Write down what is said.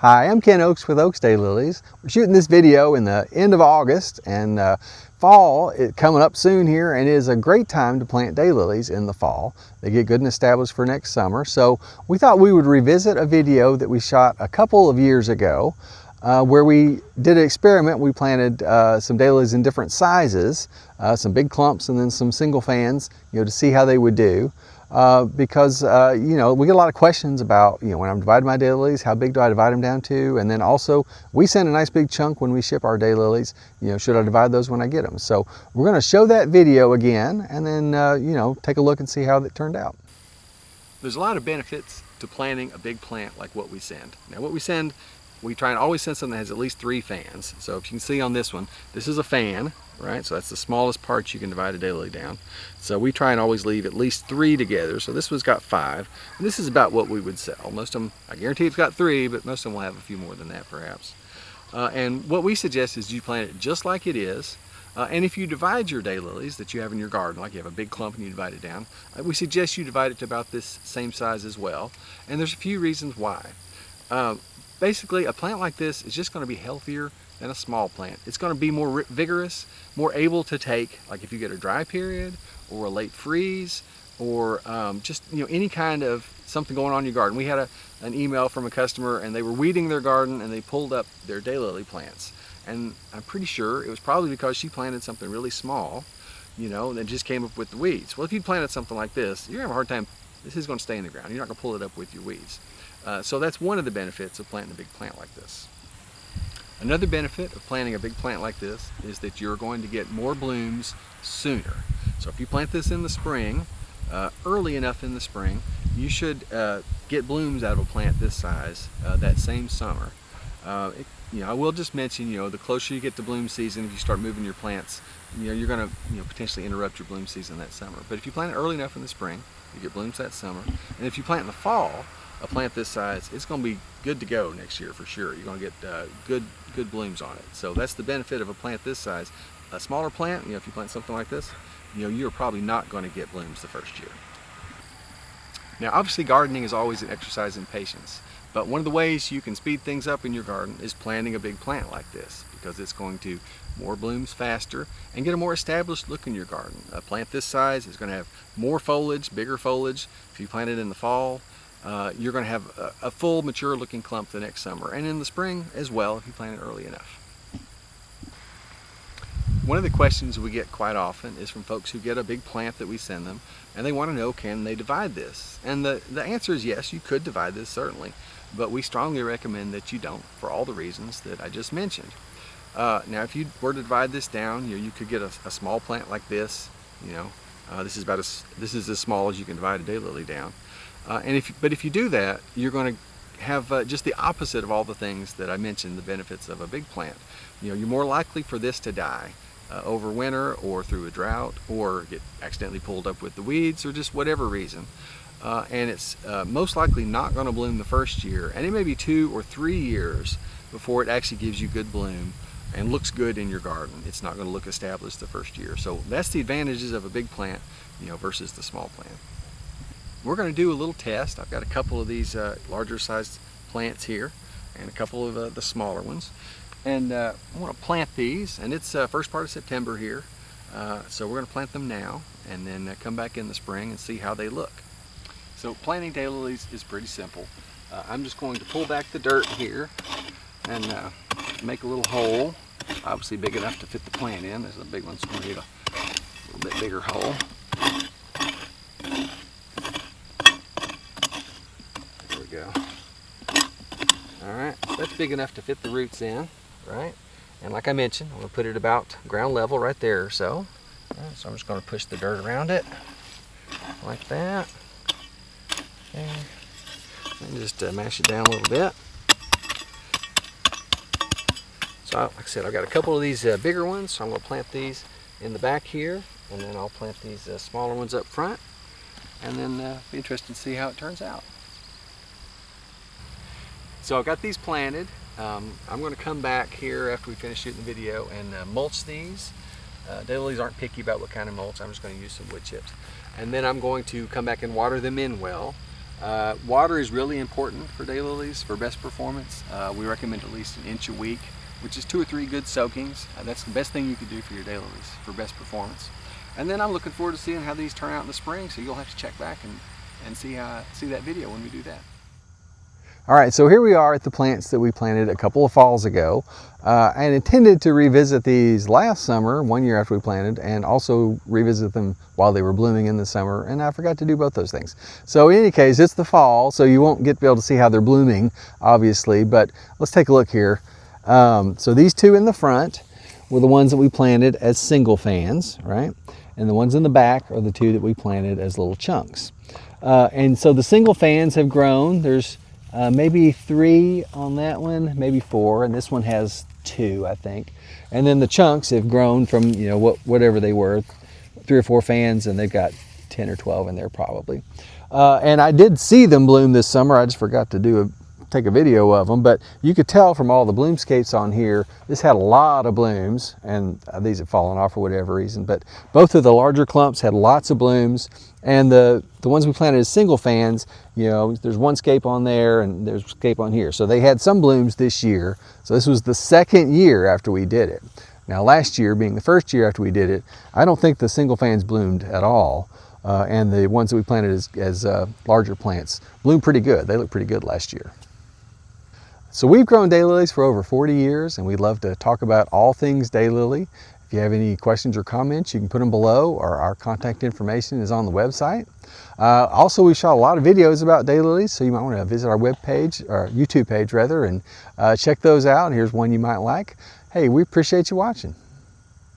Hi, I'm Ken Oakes with Oakes Daylilies. We're shooting this video in the end of August, and fall is coming up soon here, and it is a great time to plant daylilies in the fall. They get good and established for next summer. So we thought we would revisit a video that we shot a couple of years ago where we did an experiment. We planted some daylilies in different sizes, some big clumps and then some single fans, to see how they would do. Because we get a lot of questions about, when I'm dividing my daylilies, how big do I divide them down to? And then also, we send a nice big chunk when we ship our daylilies. Should I divide those when I get them? So we're going to show that video again, and then take a look and see how it turned out. There's a lot of benefits to planting a big plant like what we send. Now, what we send, we try and always send something that has at least 3 fans. So if you can see on this one, this is a fan, right? So that's the smallest part you can divide a daylily down. So we try and always leave at least 3 together. So this one's got 5. And this is about what we would sell. Most of them, I guarantee it's got 3, but most of them will have a few more than that perhaps. And what we suggest is you plant it just like it is. And if you divide your daylilies that you have in your garden, like you have a big clump and you divide it down, we suggest you divide it to about this same size as well. And there's a few reasons why. Basically, a plant like this is just going to be healthier than a small plant. It's going to be more vigorous, more able to take, like if you get a dry period or a late freeze or just any kind of something going on in your garden. We had an email from a customer and they were weeding their garden and they pulled up their daylily plants. And I'm pretty sure it was probably because she planted something really small, and then just came up with the weeds. Well, if you planted something like this, you're going to have a hard time. This is going to stay in the ground. You're not going to pull it up with your weeds. So that's one of the benefits of planting a big plant like this. Another benefit of planting a big plant like this is that you're going to get more blooms sooner. So if you plant this in the spring, early enough in the spring, you should get blooms out of a plant this size that same summer. I will just mention, the closer you get to bloom season, if you start moving your plants, you're going to potentially interrupt your bloom season that summer. But if you plant it early enough in the spring, you get blooms that summer. And if you plant in the fall, a plant this size, it's going to be good to go next year for sure. You're going to get good blooms on it. So that's the benefit of a plant this size. A smaller plant, if you plant something like this, you're probably not going to get blooms the first year. Now, obviously, gardening is always an exercise in patience. But one of the ways you can speed things up in your garden is planting a big plant like this, because it's going to more blooms faster and get a more established look in your garden. A plant this size is going to have more foliage, bigger foliage. If you plant it in the fall, you're going to have a full mature looking clump the next summer, and in the spring as well if you plant it early enough. One of the questions we get quite often is from folks who get a big plant that we send them, and they want to know, can they divide this? And the answer is yes, you could divide this certainly, but we strongly recommend that you don't, for all the reasons that I just mentioned. Now, if you were to divide this down, you could get a small plant like this. This is as small as you can divide a daylily down. But if you do that, you're going to have just the opposite of all the things that I mentioned, the benefits of a big plant. You're more likely for this to die over winter or through a drought or get accidentally pulled up with the weeds or just whatever reason. And it's most likely not going to bloom the first year, and it may be 2 or 3 years before it actually gives you good bloom and looks good in your garden. It's not going to look established the first year. So that's the advantages of a big plant, versus the small plant. We're going to do a little test. I've got a couple of these larger sized plants here and a couple of the smaller ones. And I want to plant these, and it's first part of September here. So we're going to plant them now and then come back in the spring and see how they look. So planting daylilies is pretty simple. I'm just going to pull back the dirt here and make a little hole, obviously big enough to fit the plant in. There's a big one, so we're going to need a little bit bigger hole. There we go. Alright, that's big enough to fit the roots in, right? And like I mentioned, I'm going to put it about ground level right there or so. Right, so I'm just going to push the dirt around it like that. Okay. And just mash it down a little bit. So like I said, I've got a couple of these bigger ones, so I'm going to plant these in the back here, and then I'll plant these smaller ones up front, and then be interested to see how it turns out. So I've got these planted. I'm going to come back here after we finish shooting the video and mulch these. Daylilies aren't picky about what kind of mulch. I'm just going to use some wood chips. And then I'm going to come back and water them in well. Water is really important for daylilies for best performance. We recommend at least 1 inch a week, which is 2 or 3 good soakings. That's the best thing you can do for your daylilies for best performance. And then I'm looking forward to seeing how these turn out in the spring, so you'll have to check back and see that video when we do that. All right, so here we are at the plants that we planted a couple of falls ago. I intended to revisit these last summer, 1 year after we planted, and also revisit them while they were blooming in the summer, and I forgot to do both those things. So in any case, it's the fall, so you won't be able to see how they're blooming, obviously, but let's take a look here. So these two in the front were the ones that we planted as single fans, right? And the ones in the back are the two that we planted as little chunks. And so the single fans have grown. There's maybe 3 on that one, maybe 4, and this one has 2, I think. And then the chunks have grown from, you know, whatever they were, 3 or 4 fans, and they've got 10 or 12 in there probably. And I did see them bloom this summer. I just forgot to take a video of them, but you could tell from all the bloomscapes on here, this had a lot of blooms, and these have fallen off for whatever reason, but both of the larger clumps had lots of blooms, and the ones we planted as single fans, you know, there's one scape on there and there's a scape on here. So they had some blooms this year. So this was the 2nd year after we did it. Now last year, being the 1st year after we did it, I don't think the single fans bloomed at all. And the ones that we planted as larger plants bloomed pretty good. They looked pretty good last year. So we've grown daylilies for over 40 years, and we'd love to talk about all things daylily. If you have any questions or comments, you can put them below, or our contact information is on the website. Also, we shot a lot of videos about daylilies, so you might want to visit our webpage, or YouTube page rather, and check those out. Here's one you might like. Hey, we appreciate you watching.